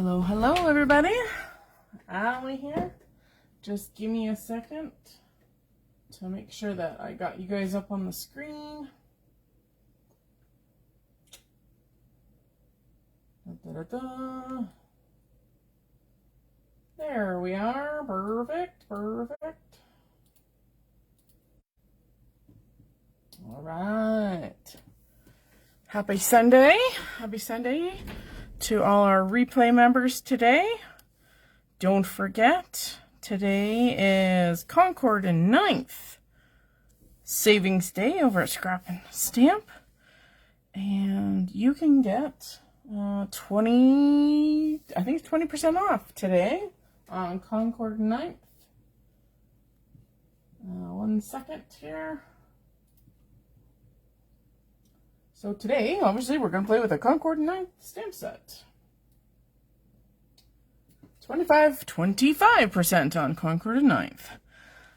Hello, hello everybody. Allie here. Just give me a second to make sure that I got you guys up on the screen. Da-da-da-da. There we are. Perfect, perfect. All right. Happy Sunday. Happy Sunday to all our replay members today. Don't forget, today is Concord and 9th Savings Day over at Scrap and Stamp. And you can get 20, I think it's 20% off today on Concord and 9th. 1 second here. So today, obviously, we're going to play with a Concord and 9th stamp set. 25% on Concord and 9th.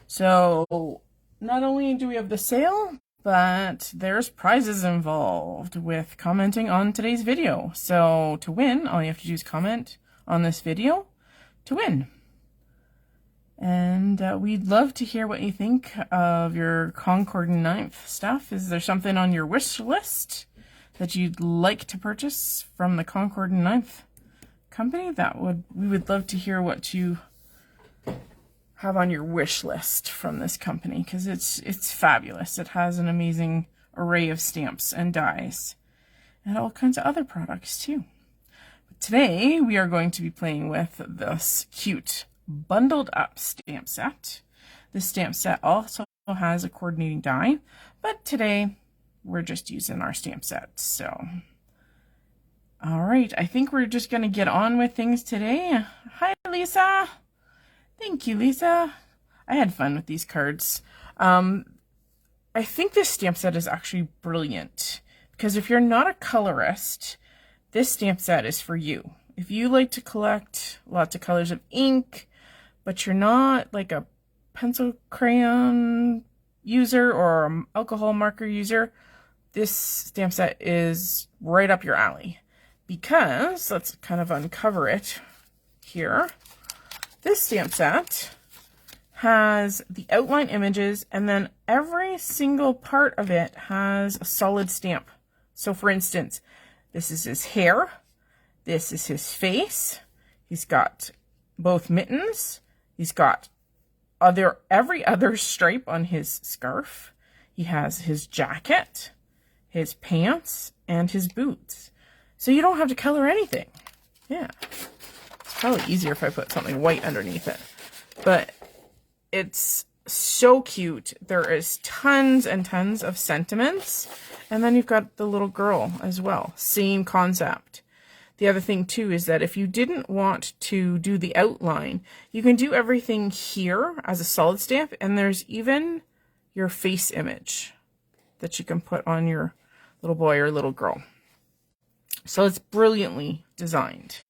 So, not only do we have the sale, but there's prizes involved with commenting on today's video. So, to win, all you have to do is comment on this video to win. And we'd love to hear what you think of your Concord and 9th stuff. Is there something on your wish list that you'd like to purchase from the Concord and 9th company? We would love to hear what you have on your wish list from this company, because it's fabulous. It has an amazing array of stamps and dies and all kinds of other products too. But today we are going to be playing with this cute bundled up stamp set. This stamp set also has a coordinating die, but today we're just using our stamp set. So, all right, I think we're just going to get on with things today. Hi, Lisa. Thank you, Lisa. I had fun with these cards. I think this stamp set is actually brilliant, because if you're not a colorist, this stamp set is for you. If you like to collect lots of colors of ink, but you're not like a pencil crayon user or an alcohol marker user, this stamp set is right up your alley. Because, let's kind of uncover it here. This stamp set has the outline images, and then every single part of it has a solid stamp. So for instance, this is his hair, this is his face, he's got both mittens, he's got every other stripe on his scarf, he has his jacket, his pants, and his boots. So you don't have to color anything. Yeah. It's probably easier if I put something white underneath it. But it's so cute. There is tons and tons of sentiments. And then you've got the little girl as well. Same concept. The other thing too is that if you didn't want to do the outline, you can do everything here as a solid stamp. And there's even your face image that you can put on your little boy or little girl. So it's brilliantly designed.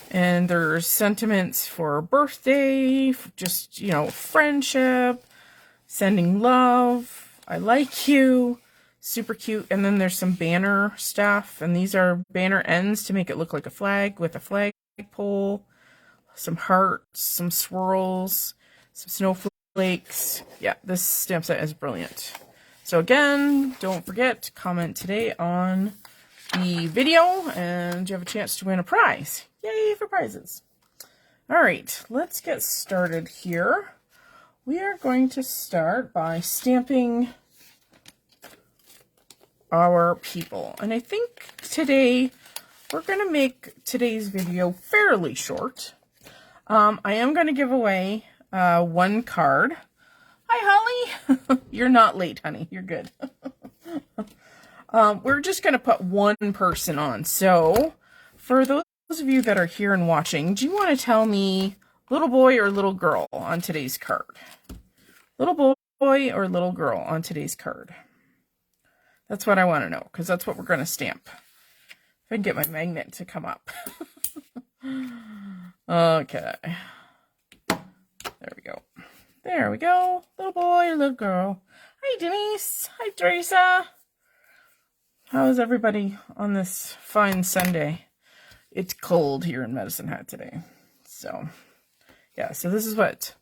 And there's sentiments for birthday, just, you know, friendship, sending love, I like you, super cute. And then there's some banner stuff, and these are banner ends to make it look like a flag with a flagpole, some hearts, some swirls, some snowflakes. Yeah, this stamp set is brilliant. So again, don't forget to comment today on the video, and you have a chance to win a prize. Yay for prizes. All right, let's get started here. We are going to start by stamping our people. And I think today we're going to make today's video fairly short. I am going to give away one card. Hi, Holly. You're not late, honey. You're good. We're just going to put one person on. So, for those of you that are here and watching, do you want to tell me little boy or little girl on today's card? Little boy or little girl on today's card? That's what I want to know, because that's what we're going to stamp. If I can get my magnet to come up. Okay. There we go. There we go. Little boy or little girl. Hi, Denise. Hi, Teresa. How is everybody on this fine Sunday? It's cold here in Medicine Hat today. So, yeah, so this is what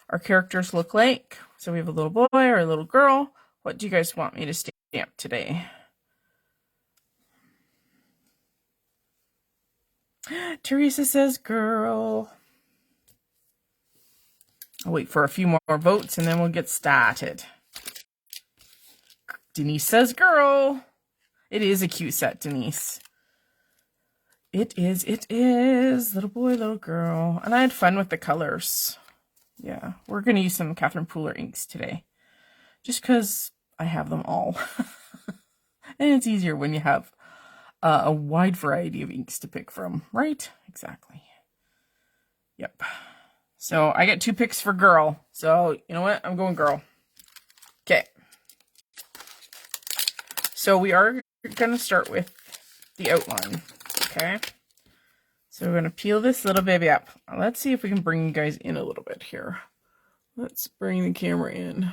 our characters look like. So we have a little boy or a little girl. What do you guys want me to stamp today? Teresa says girl. I'll wait for a few more votes and then we'll get started. Denise says girl. It is a cute set, Denise. It is. Little boy, little girl. And I had fun with the colors. Yeah, we're going to use some Catherine Pooler inks today. Just because I have them all. And it's easier when you have a wide variety of inks to pick from, right? Exactly. Yep. So I get 2 picks for girl. So you know what? I'm going girl. Okay. So we are going to start with the outline. Okay. So we're going to peel this little baby up. Let's see if we can bring you guys in a little bit here. Let's bring the camera in.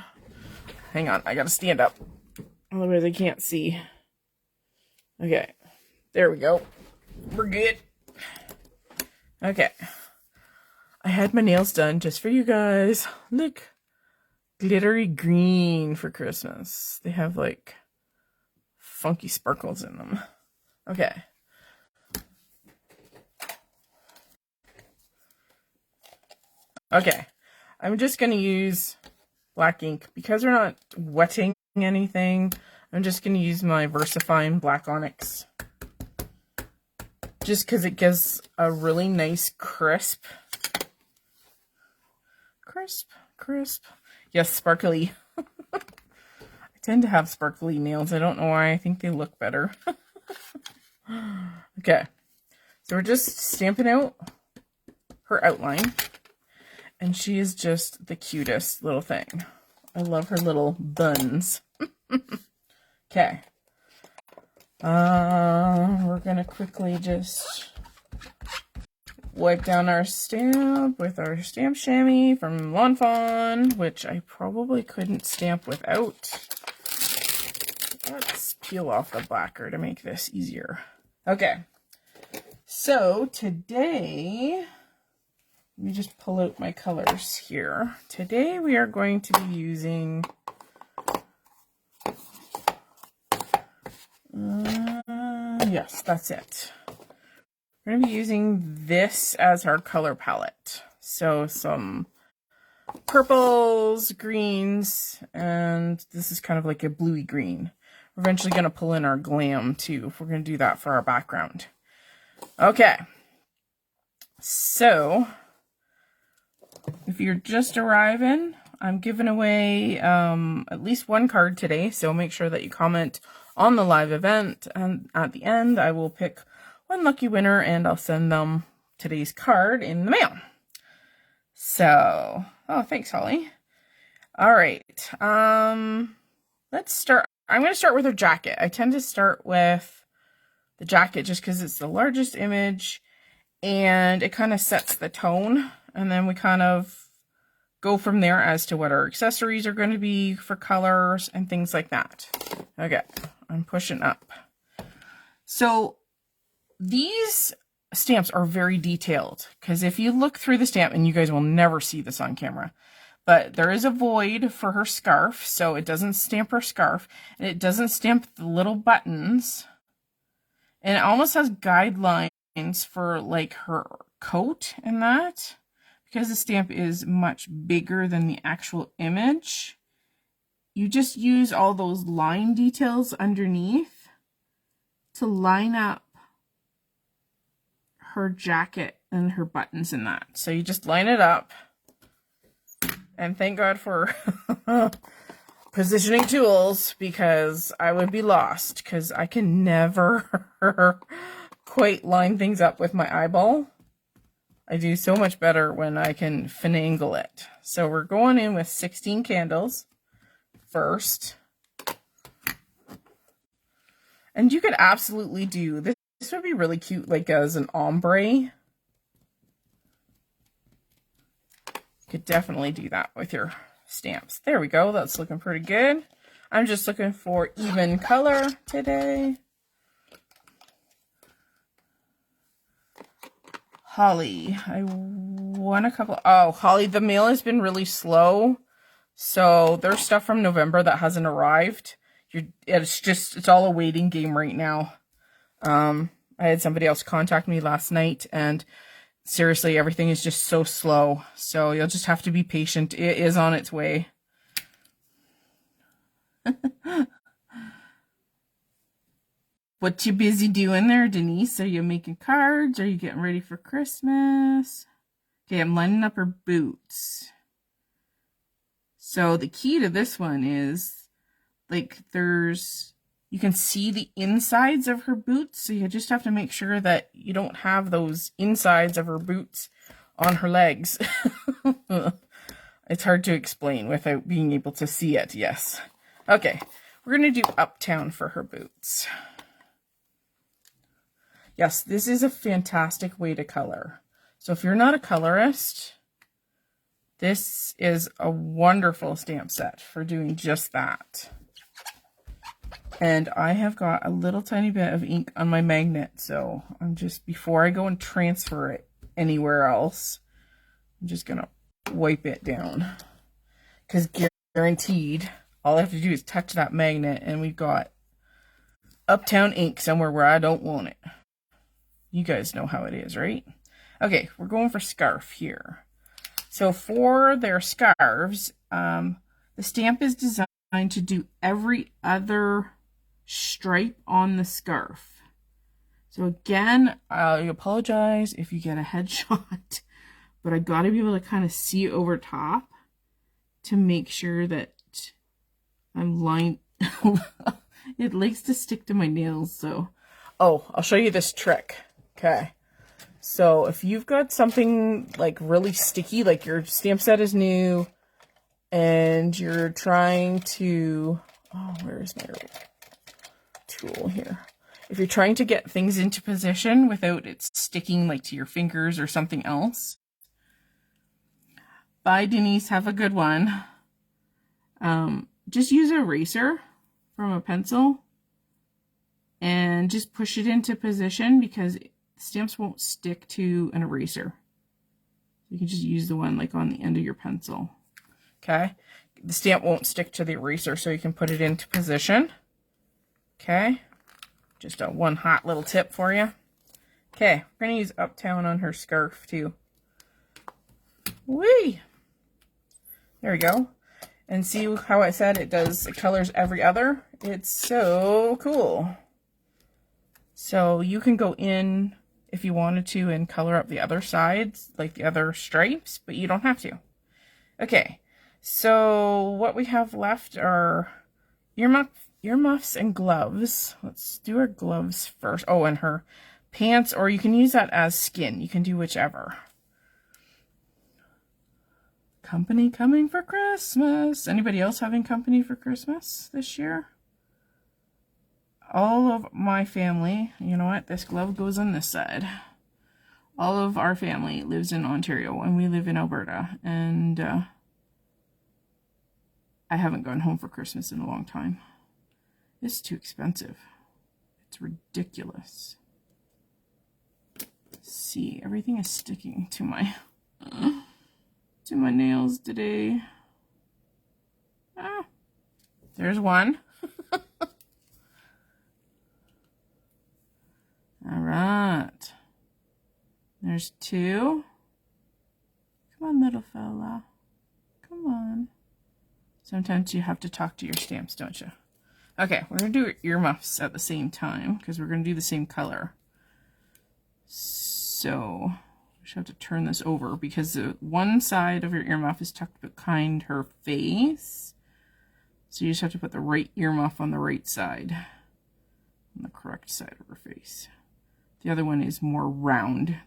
Hang on. I got to stand up. Otherwise I can't see. Okay. There we go. We're good. Okay. I had my nails done just for you guys. Look. Glittery green for Christmas. They have like funky sparkles in them. Okay. Okay. I'm just going to use black ink because we're not wetting anything. I'm just going to use my VersaFine Black Onyx. Just because it gives a really nice crisp. Yes, sparkly. I tend to have sparkly nails. I don't know why. I think they look better. Okay. So we're just stamping out her outline. And she is just the cutest little thing. I love her little buns. Okay. We're going to quickly just wipe down our stamp with our stamp chamois from Lawn Fawn, which I probably couldn't stamp without. Let's peel off the blacker to make this easier. Okay. So today, let me just pull out my colors here. Today we are going to be using yes, that's it. We're going to be using this as our color palette. So some purples, greens, and this is kind of like a bluey green. We're eventually going to pull in our glam too. If we're going to do that for our background. Okay. So if you're just arriving, I'm giving away at least 1 card today. So make sure that you comment on the live event. And at the end, I will pick 1 lucky winner and I'll send them today's card in the mail. So, oh, thanks, Holly. All right. Let's start. I'm going to start with her jacket. I tend to start with the jacket just because it's the largest image and it kind of sets the tone. And then we kind of go from there as to what our accessories are going to be for colors and things like that. Okay, I'm pushing up. So these stamps are very detailed because if you look through the stamp, and you guys will never see this on camera, but there is a void for her scarf, so it doesn't stamp her scarf, and it doesn't stamp the little buttons, and it almost has guidelines for like her coat and that. Because the stamp is much bigger than the actual image, you just use all those line details underneath to line up her jacket and her buttons and that. So you just line it up. And thank God for positioning tools, because I would be lost because I can never quite line things up with my eyeball. I do so much better when I can finagle it. So we're going in with 16 candles first. And you could absolutely do this. This would be really cute, like as an ombre. You could definitely do that with your stamps. There we go. That's looking pretty good. I'm just looking for even color today. Holly. I won a couple. Oh, Holly, the mail has been really slow. So there's stuff from November that hasn't arrived. It's all a waiting game right now. I had somebody else contact me last night, and seriously, everything is just so slow. So you'll just have to be patient. It is on its way. What you busy doing there, Denise? Are you making cards? Are you getting ready for Christmas? Okay, I'm lining up her boots. So the key to this one is, like, you can see the insides of her boots, so you just have to make sure that you don't have those insides of her boots on her legs. It's hard to explain without being able to see it, yes. Okay, we're going to do Uptown for her boots. Yes, this is a fantastic way to color. So if you're not a colorist, this is a wonderful stamp set for doing just that. And I have got a little tiny bit of ink on my magnet, so I'm just, before I go and transfer it anywhere else, I'm just going to wipe it down. Because guaranteed, all I have to do is touch that magnet and we've got Uptown ink somewhere where I don't want it. You guys know how it is, right? Okay, we're going for scarf here. So for their scarves, the stamp is designed to do every other stripe on the scarf. So again, I apologize if you get a headshot, but I got to be able to kind of see over top to make sure that I'm lined. It likes to stick to my nails, so. Oh, I'll show you this trick. Okay. So if you've got something like really sticky, like your stamp set is new and you're trying to, oh, where's my tool here? If you're trying to get things into position without it sticking like to your fingers or something else. Bye, Denise. Have a good one. Just use an eraser from a pencil and just push it into position, because stamps won't stick to an eraser. You can just use the one like on the end of your pencil. Okay. The stamp won't stick to the eraser, so you can put it into position. Okay. Just a one hot little tip for you. Okay. We're going to use Uptown on her scarf too. Whee! There we go. And see how I said it colors every other? It's so cool. So you can go in if you wanted to and color up the other sides, like the other stripes, but you don't have to. Okay, so what we have left are earmuffs and gloves. Let's do her gloves first. Oh, and her pants, or you can use that as skin. You can do whichever. Company coming for Christmas. Anybody else having company for Christmas this year? All of my family, you know what, this glove goes on this side. All of our family lives in Ontario and we live in Alberta, and I haven't gone home for Christmas in a long time. It's too expensive. It's ridiculous. See, everything is sticking to my nails today. Ah, there's one. All right. There's two. Come on, little fella. Come on. Sometimes you have to talk to your stamps, don't you? Okay, we're going to do earmuffs at the same time because we're going to do the same color. So, I just have to turn this over because the one side of your earmuff is tucked behind her face. So you just have to put the right earmuff on the right side, on the correct side of her face. The other one is more round.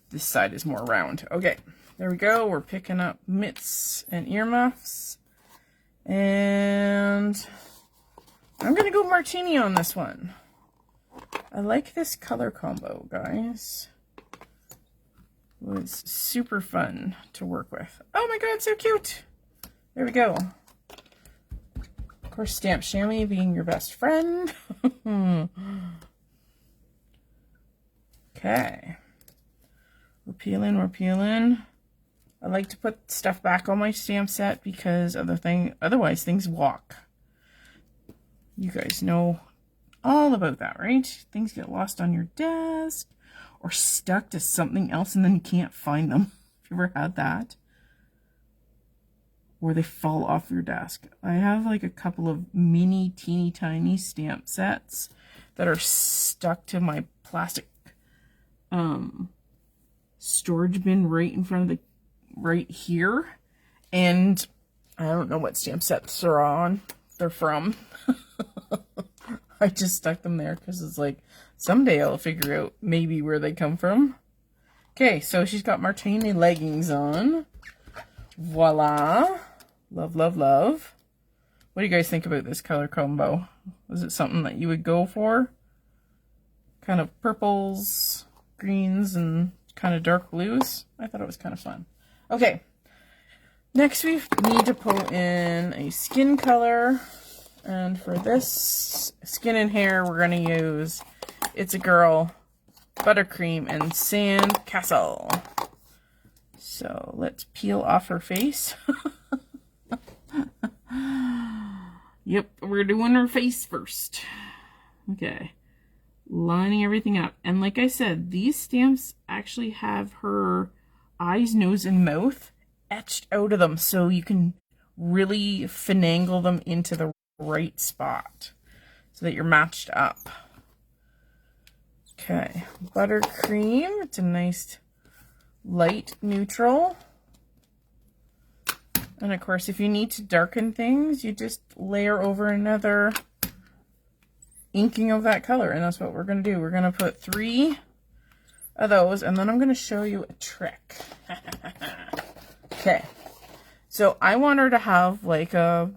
This side is more round. Okay, there we go. We're picking up mitts and earmuffs. And I'm going to go martini on this one. I like this color combo, guys. It was super fun to work with. Oh my god, so cute. There we go. Of course, Stamp Chamois being your best friend. Okay. We're peeling. I like to put stuff back on my stamp set because otherwise things walk. You guys know all about that, right? Things get lost on your desk or stuck to something else and then you can't find them. Have you ever had that? Or they fall off your desk. I have like a couple of mini teeny tiny stamp sets that are stuck to my plastic storage bin right in front of right here, and I don't know what stamp sets they're from. I just stuck them there because it's like someday I'll figure out maybe where they come from. Okay, so she's got martini leggings on. Voila. Love, love, love. What do you guys think about this color combo? Is it something that you would go for? Kind of purples, greens, and kind of dark blues. I thought it was kind of fun. Okay, next we need to pull in a skin color. And for this skin and hair, we're going to use It's a Girl, Buttercream, and Sand Castle. So let's peel off her face. Yep, we're doing her face first. Okay, lining everything up. And like I said, these stamps actually have her eyes, nose, and mouth etched out of them, so you can really finagle them into the right spot so that you're matched up. Okay, Buttercream. It's a nice light neutral. And of course, if you need to darken things, you just layer over another inking of that color. And that's what we're going to do. We're going to put 3 of those, and then I'm going to show you a trick. Okay. So I want her to have like a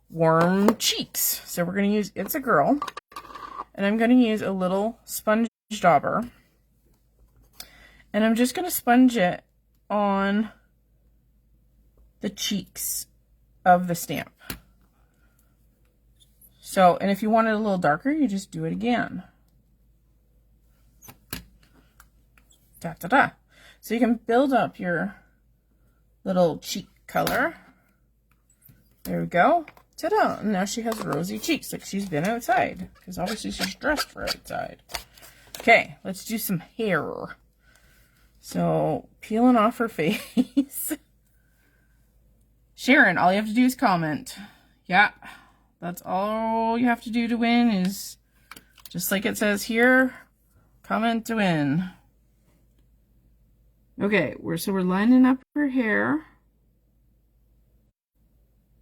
warm cheeks. So we're going to use It's a Girl. And I'm going to use a little sponge dauber. And I'm just going to sponge it on the cheeks of the stamp. So, and if you want it a little darker, you just do it again. Da da da. So you can build up your little cheek color. There we go. Ta-da! And now she has rosy cheeks, like she's been outside. Because obviously she's dressed for outside. Okay, let's do some hair. So, peeling off her face. Sharon, all you have to do is comment. Yeah, that's all you have to do to win is, just like it says here, comment to win. Okay, so we're lining up her hair.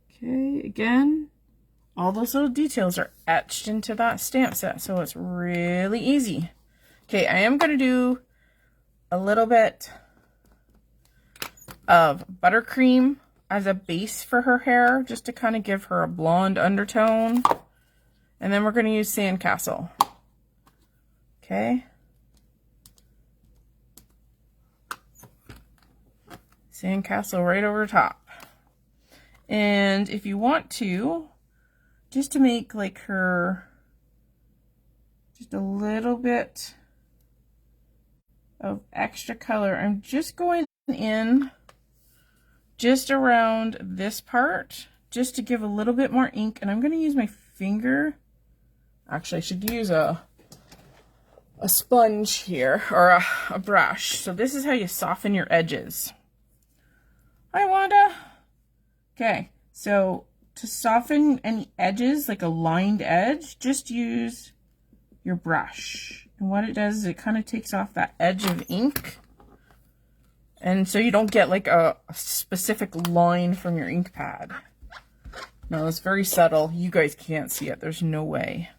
Okay, again, all those little details are etched into that stamp set, so it's really easy. Okay, I am going to do a little bit of buttercream as a base for her hair, just to kind of give her a blonde undertone. And then we're going to use Sandcastle. Okay. Sandcastle right over top. And if you want to, just to make like her just a little bit of extra color, I'm just going in just around this part, just to give a little bit more ink. And I'm going to use my finger. Actually, I should use a sponge here, or a brush. So this is how you soften your edges. Hi, Wanda. Okay, so to soften any edges, like a lined edge, just use your brush. And what it does is it kind of takes off that edge of ink. And so you don't get like a specific line from your ink pad. No, it's very subtle. You guys can't see it. There's no way.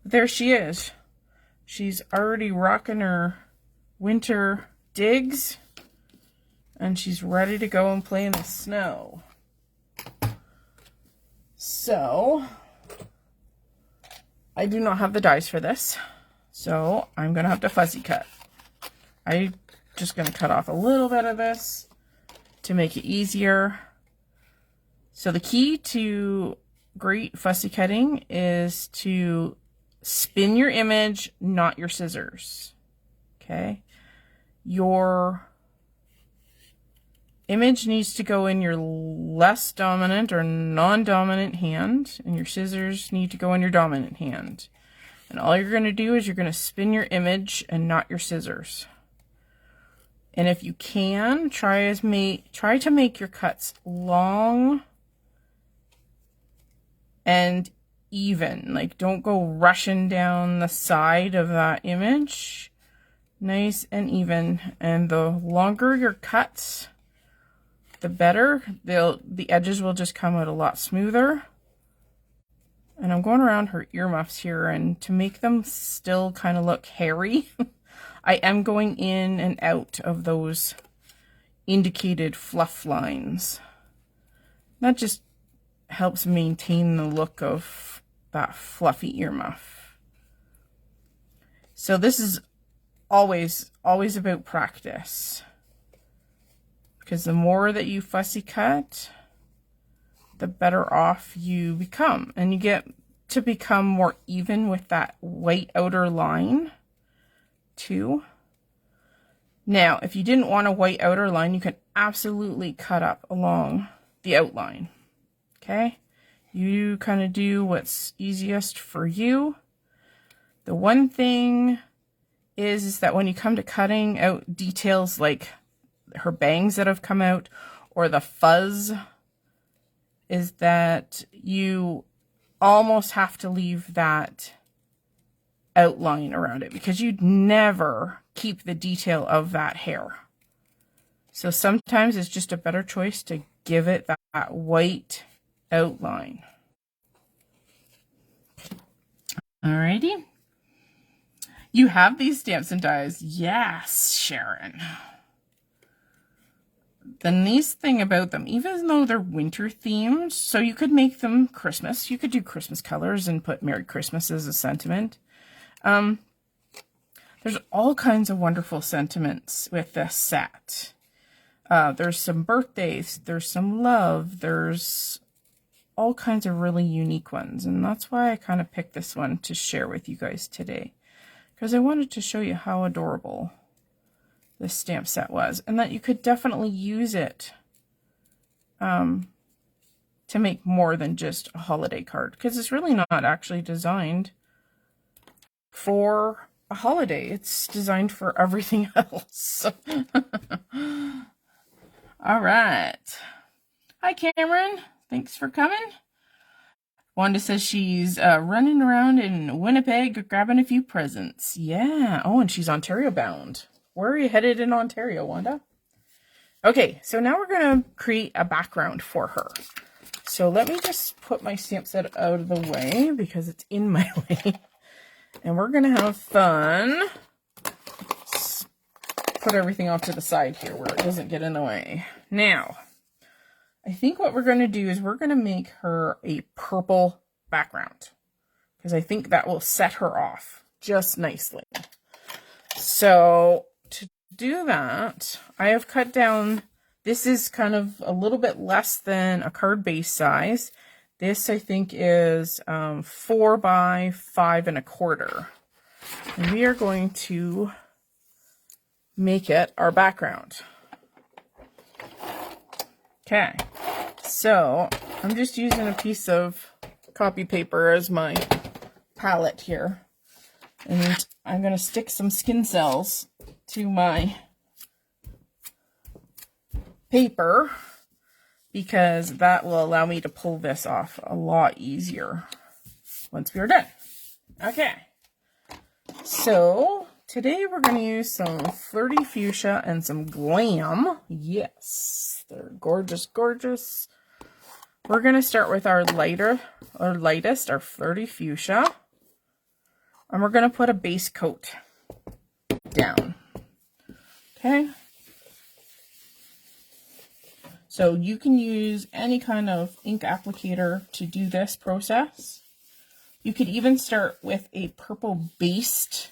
But there she is. She's already rocking her winter digs. And she's ready to go and play in the snow. So, I do not have the dies for this. So, I'm going to have to fussy cut. I'm just going to cut off a little bit of this to make it easier. So the key to great fussy cutting is to spin your image, not your scissors. Okay? your image needs to go in your less dominant or non-dominant hand, and your scissors need to go in your dominant hand. And all you're going to do is you're going to spin your image and not your scissors. And if you can, try to make your cuts long and even. Like, don't go rushing down the side of that image. Nice and even. And the longer your cuts, the better. The edges will just come out a lot smoother. And I'm going around her earmuffs here, and to make them still kind of look hairy, I am going in and out of those indicated fluff lines. That just helps maintain the look of that fluffy earmuff. So this is always about practice, because the more that you fussy cut, the better off you become, and you get to become more even with that white outer line too. Now, if you didn't want a white outer line, you can absolutely cut up along the outline. Okay, you kind of do what's easiest for you. The one thing is that when you come to cutting out details like her bangs that have come out or the fuzz, is that you almost have to leave that outline around it, because you'd never keep the detail of that hair. So sometimes it's just a better choice to give it that white outline. Alrighty. You have these stamps and dies. Yes, Sharon. The nice thing about them, even though they're winter themed, so you could make them Christmas. You could do Christmas colors and put Merry Christmas as a sentiment. There's all kinds of wonderful sentiments with this set. There's some birthdays, there's some love, there's all kinds of really unique ones. And that's why I kind of picked this one to share with you guys today, because I wanted to show you how adorable this stamp set was, and that you could definitely use it to make more than just a holiday card, because it's really not actually designed for a holiday. It's designed for everything else. All right. Hi, Cameron. Thanks for coming. Wanda says she's running around in Winnipeg grabbing a few presents. Yeah. Oh, and she's Ontario bound. Where are you headed in Ontario, Wanda? Okay, so now we're going to create a background for her. So let me just put my stamp set out of the way because it's in my way. And we're going to have fun. Put everything off to the side here where it doesn't get in the way. Now, I think what we're going to do is we're going to make her a purple background, because I think that will set her off just nicely. So to do that, I have cut down, this is kind of a little bit less than a card base size. This I think is 4 by 5 1/4. And we are going to make it our background. Okay, so I'm just using a piece of copy paper as my palette here. And I'm going to stick some skin cells to my paper, because that will allow me to pull this off a lot easier once we are done. Okay, so today we're going to use some Flirty Fuchsia and some Glam. Yes, they're gorgeous, gorgeous. We're going to start with our lightest, our Flirty Fuchsia. And we're going to put a base coat down. Okay. So you can use any kind of ink applicator to do this process. You could even start with a purple based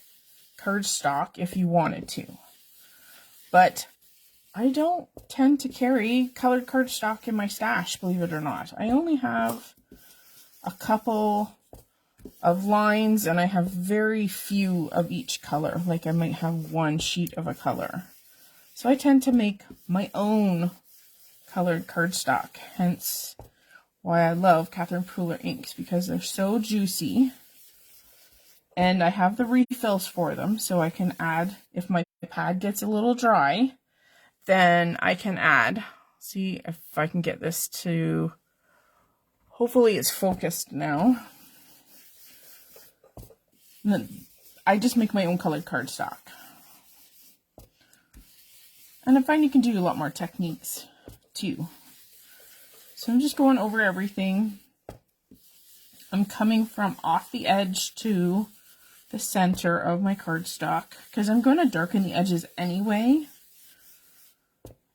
cardstock if you wanted to. But I don't tend to carry colored cardstock in my stash, believe it or not. I only have a couple of lines, and I have very few of each color. Like I might have one sheet of a color. So I tend to make my own colored cardstock, hence why I love Catherine Pooler inks, because they're so juicy. And I have the refills for them, so I can add, if my pad gets a little dry, then I can add. See if I can get this to, hopefully it's focused now. And then I just make my own colored cardstock. And I find you can do a lot more techniques too. So I'm just going over everything. I'm coming from off the edge to the center of my cardstock, because I'm going to darken the edges anyway.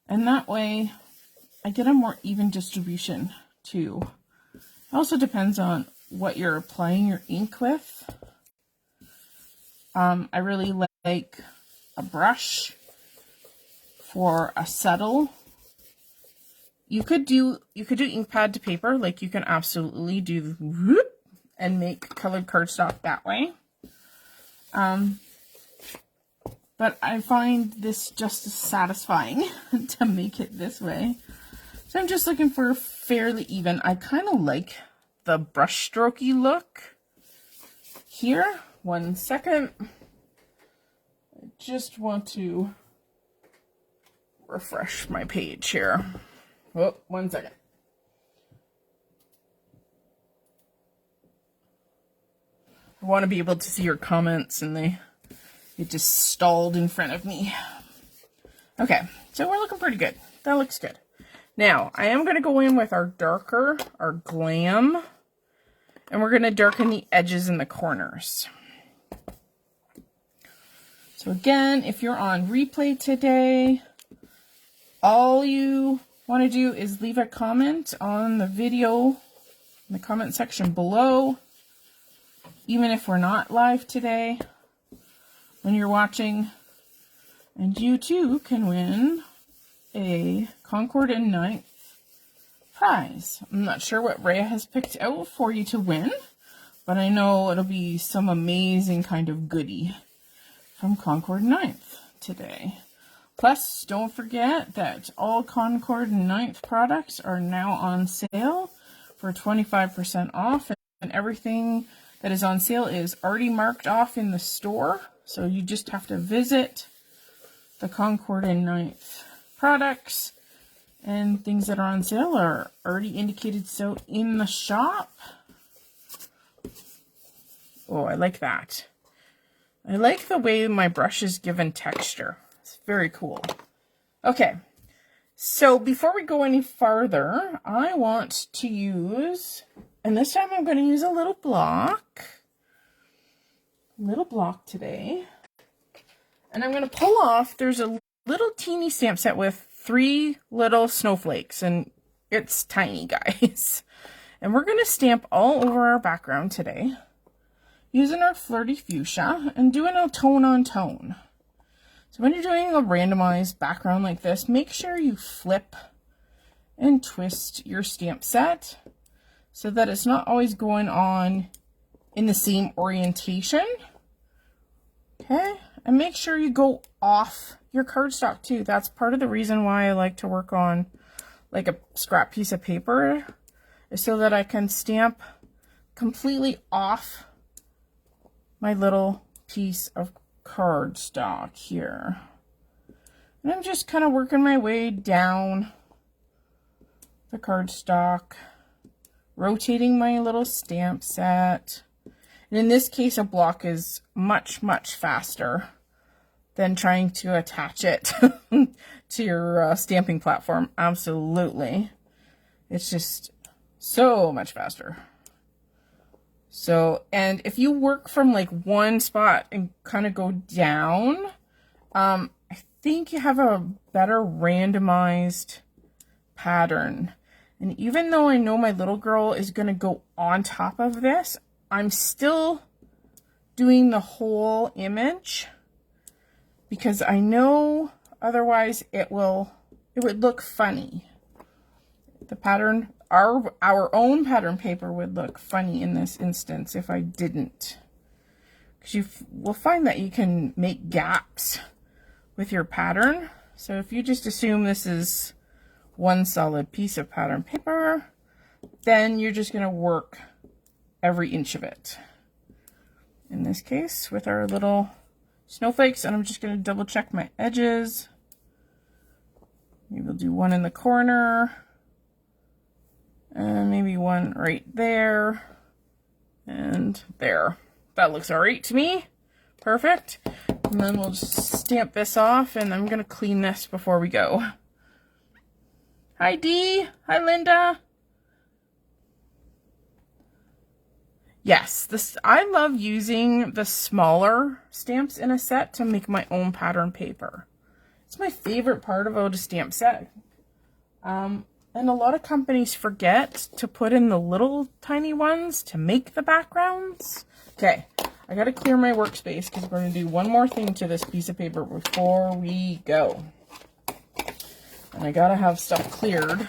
And that way I get a more even distribution too. It also depends on what you're applying your ink with. I really like a brush for a settle. You could do ink pad to paper, like you can absolutely do whoop and make colored cardstock that way. But I find this just as satisfying to make it this way. So I'm just looking for fairly even. I kind of like the brush strokey look here. 1 second. I just want to refresh my page here. Oh, 1 second. I want to be able to see your comments, and it just stalled in front of me. Okay, so we're looking pretty good. That looks good. Now, I am going to go in with our darker, our glam, and we're going to darken the edges and the corners. So again, if you're on replay today, all you want to do is leave a comment on the video in the comment section below. Even if we're not live today, when you're watching, and you too can win a Concord and Ninth prize. I'm not sure what Rhea has picked out for you to win, but I know it'll be some amazing kind of goodie from Concord and Ninth today. Plus, don't forget that all Concord and Ninth products are now on sale for 25% off, and everything that is on sale is already marked off in the store. So you just have to visit the Concord and Ninth products, and things that are on sale are already indicated so in the shop. Oh, I like that. I like the way my brush is given texture. It's very cool. Okay, so before we go any farther, I want to use, and this time I'm going to use a little block today. And I'm going to pull off, there's a little teeny stamp set with 3 little snowflakes, and it's tiny, guys. And we're going to stamp all over our background today, using our Flirty Fuchsia and doing a tone on tone. So when you're doing a randomized background like this, make sure you flip and twist your stamp set so that it's not always going on in the same orientation. Okay, and make sure you go off your cardstock too. That's part of the reason why I like to work on like a scrap piece of paper, is so that I can stamp completely off my little piece of cardstock here. And I'm just kind of working my way down the cardstock, rotating my little stamp set. And in this case, a block is much, much faster than trying to attach it to your stamping platform. Absolutely. It's just so much faster. So, and if you work from like one spot and kind of go down, I think you have a better randomized pattern. And even though I know my little girl is going to go on top of this, I'm still doing the whole image, because I know otherwise it would look funny. The pattern, our own pattern paper would look funny in this instance if I didn't. Because you will find that you can make gaps with your pattern So if you just assume this is one solid piece of pattern paper, then you're just going to work every inch of it. In this case, with our little snowflakes, and I'm just going to double check my edges. Maybe we'll do one in the corner, and maybe one right there, and there. That looks all right to me. Perfect. And then we'll just stamp this off, and I'm going to clean this before we go. Hi, Dee. Hi, Linda. Yes, I love using the smaller stamps in a set to make my own pattern paper. It's my favorite part about a stamp set. And a lot of companies forget to put in the little tiny ones to make the backgrounds. Okay, I gotta clear my workspace because we're gonna do one more thing to this piece of paper before we go. And I gotta have stuff cleared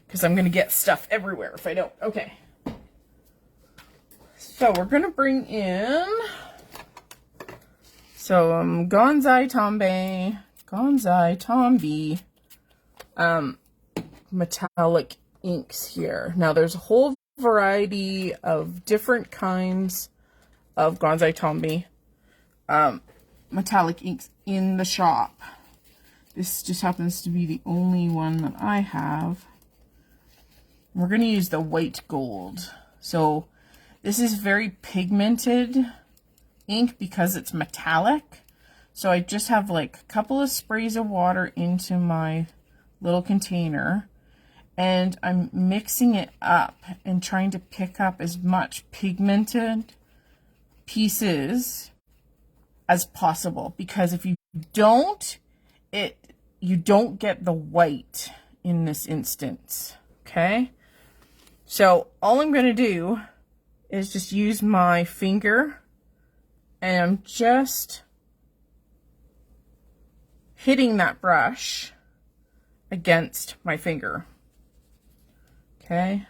because I'm gonna get stuff everywhere if I don't. Okay. So we're gonna bring in Gonzai Tombi metallic inks here. Now there's a whole variety of different kinds of Gonzai Tombi metallic inks in the shop. This just happens to be the only one that I have. We're going to use the white gold. So this is very pigmented ink because it's metallic. So I just have like a couple of sprays of water into my little container, and I'm mixing it up and trying to pick up as much pigmented pieces as possible, because if you don't, you don't get the white in this instance. Okay, so all I'm going to do is just use my finger, and I'm just hitting that brush against my finger. Okay,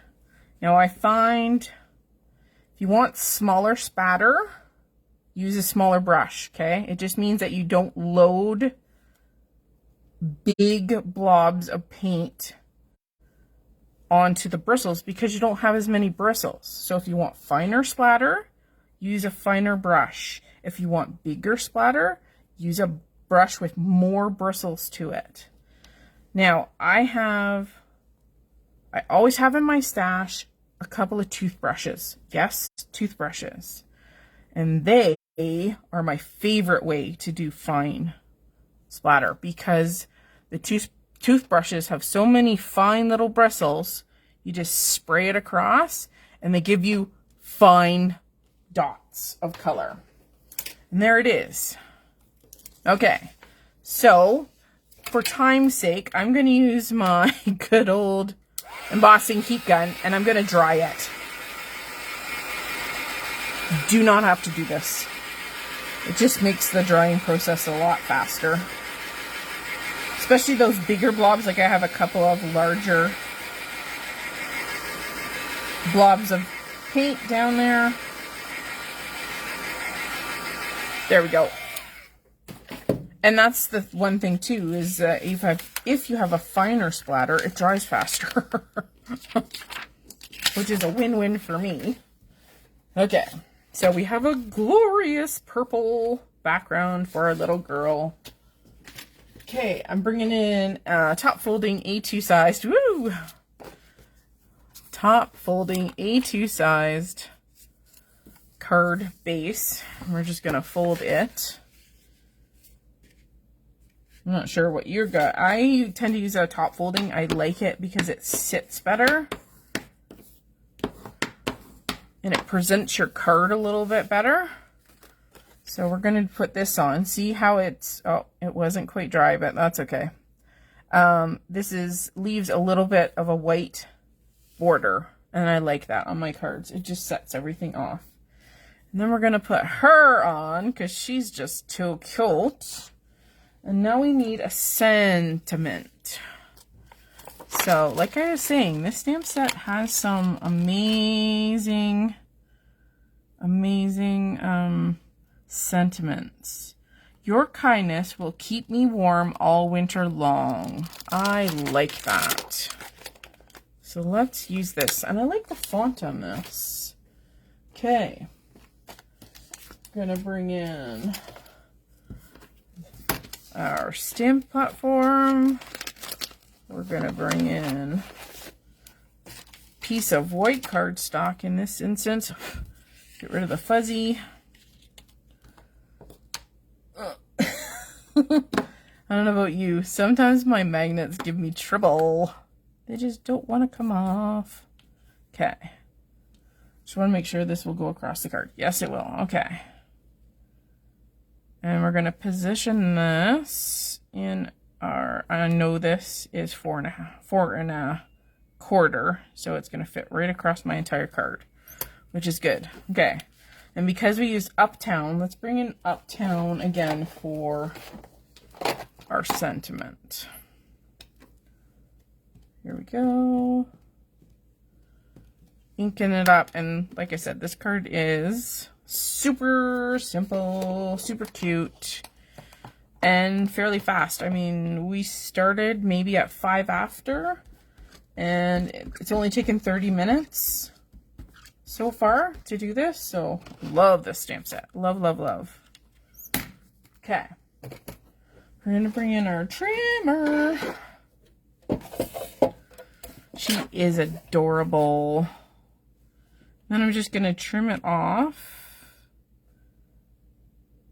now I find if you want smaller spatter, use a smaller brush. Okay, it just means that you don't load big blobs of paint onto the bristles because you don't have as many bristles. So if you want finer splatter, use a finer brush. If you want bigger splatter, use a brush with more bristles to it. Now I always have in my stash a couple of toothbrushes. Yes, toothbrushes. And they are my favorite way to do fine splatter because the toothbrushes have so many fine little bristles. You just spray it across and they give you fine dots of color. And there it is. Okay, so for time's sake, I'm going to use my good old embossing heat gun, and I'm going to dry it. You do not have to do this. It just makes the drying process a lot faster. Especially those bigger blobs, like I have a couple of larger blobs of paint down there. There we go. And that's the one thing too, is if you have a finer splatter, it dries faster. Which is a win-win for me. Okay, so we have a glorious purple background for our little girl. Okay, I'm bringing in top folding A2 sized, woo! Top folding A2 sized card base. We're just gonna fold it. I'm not sure what you got. I tend to use a top folding. I like it because it sits better. And it presents your card a little bit better. So we're going to put this on. See how it's... Oh, it wasn't quite dry, but that's okay. This leaves a little bit of a white border. And I like that on my cards. It just sets everything off. And then we're going to put her on because she's just too cute. And now we need a sentiment. So, like I was saying, this stamp set has some amazing sentiments. Your kindness will keep me warm all winter long. I like that. So let's use this. And I like the font on this. Okay. Gonna bring in our stamp platform. We're gonna bring in a piece of white cardstock in this instance. Get rid of the fuzzy. I don't know about you. Sometimes my magnets give me trouble. They just don't want to come off. Okay. Just want to make sure this will go across the card. Yes, it will. Okay. And we're going to position this in our, I know this is 4.25, so it's going to fit right across my entire card, which is good. Okay. And because we used Uptown, let's bring in Uptown again for our sentiment. Here we go. Inking it up. And like I said, this card is super simple, super cute, and fairly fast. I mean, we started maybe at 5 after, and it's only taken 30 minutes so far to do this. So love this stamp set. Love, love, love. Okay. We're going to bring in our trimmer. She is adorable. Then I'm just going to trim it off.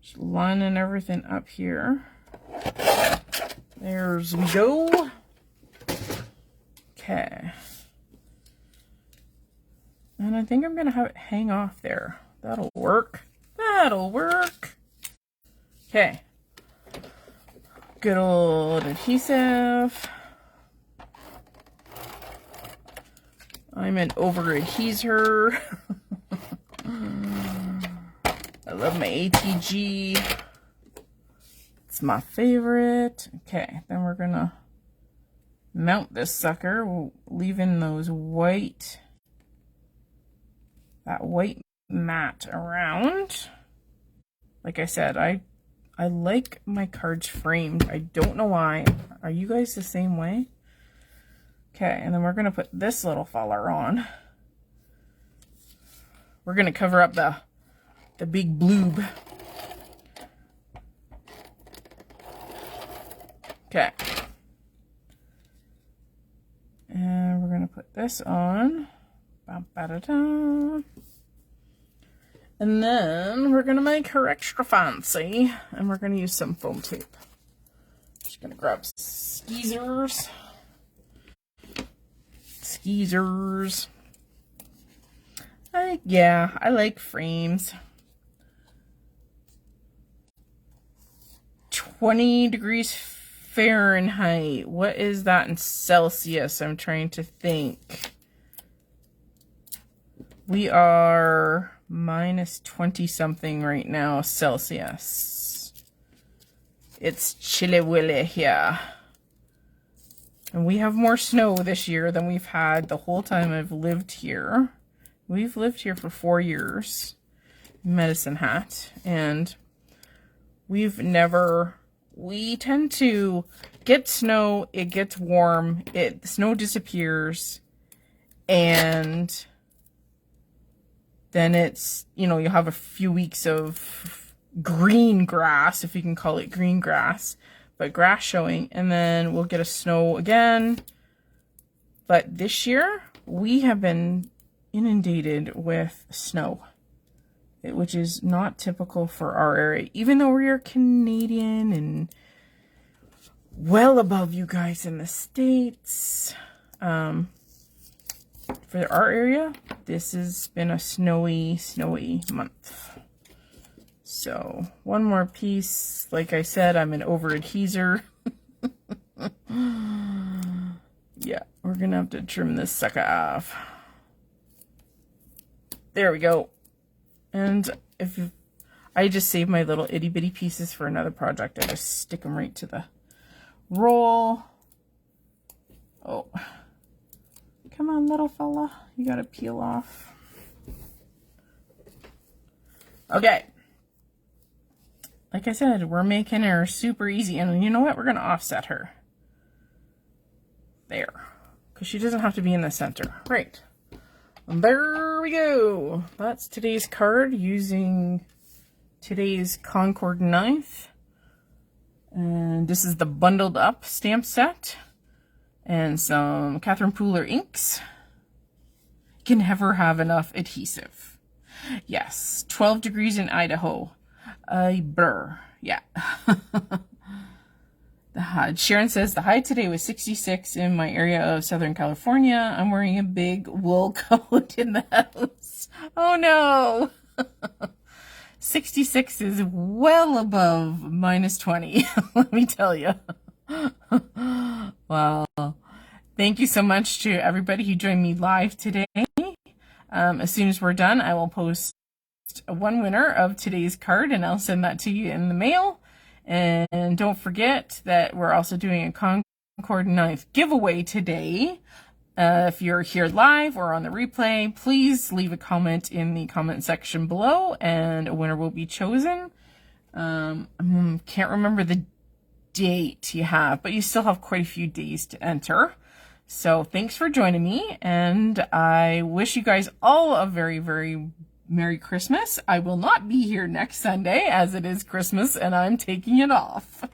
Just lining everything up here. There's we go. Okay. And I think I'm going to have it hang off there. That'll work. That'll work. Okay. Good old adhesive. I'm an over-adheser. I love my ATG. It's my favorite. Okay, then we're going to mount this sucker, leaving those white, that white mat around. Like I said, I like my cards framed. I don't know why. Are you guys the same way? Okay, and then we're going to put this little feller on. We're going to cover up the big bloob. Okay. And we're going to put this on. Ba-ba-da-da. And then we're going to make her extra fancy. And we're going to use some foam tape. Just going to grab skeezers. Skeezers. Yeah, I like frames. 20 degrees Fahrenheit. What is that in Celsius? I'm trying to think. We are minus 20 something right now Celsius. It's chilly willy here. And we have more snow this year than we've had the whole time I've lived here. We've lived here for 4 years. Medicine Hat. And we tend to get snow, it gets warm, the snow disappears, and then it's, you know, you'll have a few weeks of green grass, if you can call it green grass, but grass showing, and then we'll get a snow again. But this year, we have been inundated with snow, which is not typical for our area, even though we are Canadian and well above you guys in the States. For our area, this has been a snowy month. So one more piece. Like I said, I'm an over-adheser. Yeah, we're gonna have to trim this sucker off. There we go. And I just save my little itty bitty pieces for another project. I just stick them right to the roll. Oh, come on, little fella. You gotta peel off. Okay. like I said, we're making her super easy. And you know what? We're going to offset her. There. Because she doesn't have to be in the center. Right. And there we go. That's today's card using today's Concord 9th. And this is the bundled up stamp set. And some Catherine Pooler inks. You can never have enough adhesive. Yes. 12 degrees in Idaho. Brr. Yeah. Sharon says, the high today was 66 in my area of Southern California. I'm wearing a big wool coat in the house. Oh no. 66 is well above minus 20. Let me tell you. Well, thank you so much to everybody who joined me live today. As soon as we're done, I will post one winner of today's card and I'll send that to you in the mail. And don't forget that we're also doing a Concord 9th giveaway today. If you're here live or on the replay, please leave a comment in the comment section below and a winner will be chosen. Can't remember the date you have, but you still have quite a few days to enter. So thanks for joining me, and I wish you guys all a very, very Merry Christmas. I will not be here next Sunday as it is Christmas and I'm taking it off.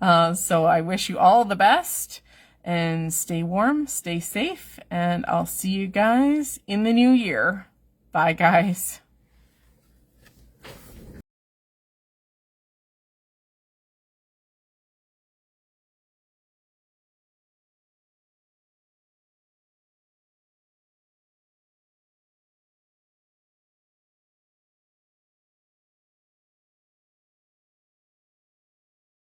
So I wish you all the best and stay warm, stay safe, and I'll see you guys in the new year. Bye, guys.